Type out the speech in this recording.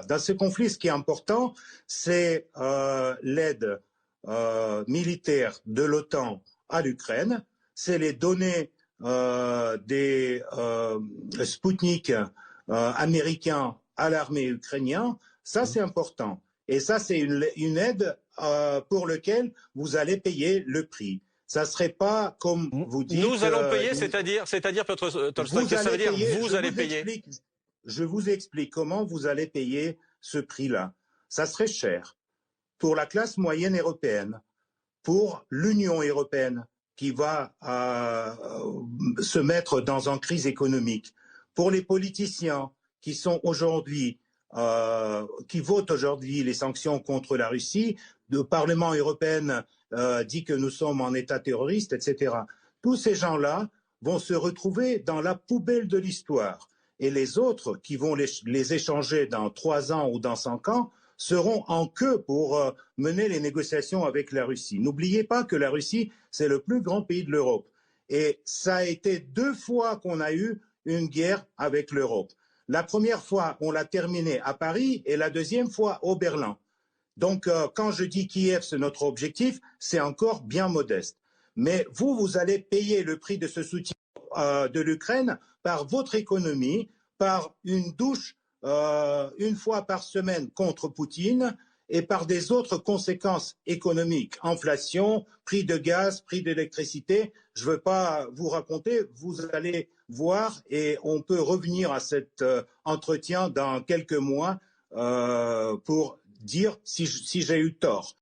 Dans ce conflit, ce qui est important, c'est l'aide militaire de l'OTAN à l'Ukraine, c'est les données des Sputnik américains à l'armée ukrainienne. Ça, c'est important. Et ça, c'est une aide pour laquelle vous allez payer le prix. Ça ne serait pas comme vous dites. Nous allons payer, c'est-à-dire Piotr Tolstoï, qu'est-ce que ça veut dire vous allez payer? Je vous explique comment vous allez payer ce prix-là. Ça serait cher pour la classe moyenne européenne, pour l'Union européenne qui va se mettre dans une crise économique, pour les politiciens qui sont aujourd'hui qui votent aujourd'hui les sanctions contre la Russie. Le Parlement européen dit que nous sommes en état terroriste, etc. Tous ces gens-là vont se retrouver dans la poubelle de l'histoire. Et les autres qui vont les échanger dans 3 ans ou dans 5 ans seront en queue pour mener les négociations avec la Russie. N'oubliez pas que la Russie, c'est le plus grand pays de l'Europe. Et ça a été 2 fois qu'on a eu une guerre avec l'Europe. La première fois, on l'a terminée à Paris et la deuxième fois au Berlin. Donc, quand je dis Kiev, c'est notre objectif, c'est encore bien modeste. Mais vous allez payer le prix de ce soutien de l'Ukraine par votre économie, par une douche 1 fois par semaine contre Poutine et par des autres conséquences économiques, inflation, prix de gaz, prix d'électricité. Je ne veux pas vous raconter, vous allez voir et on peut revenir à cet entretien dans quelques mois pour dire si j'ai eu tort.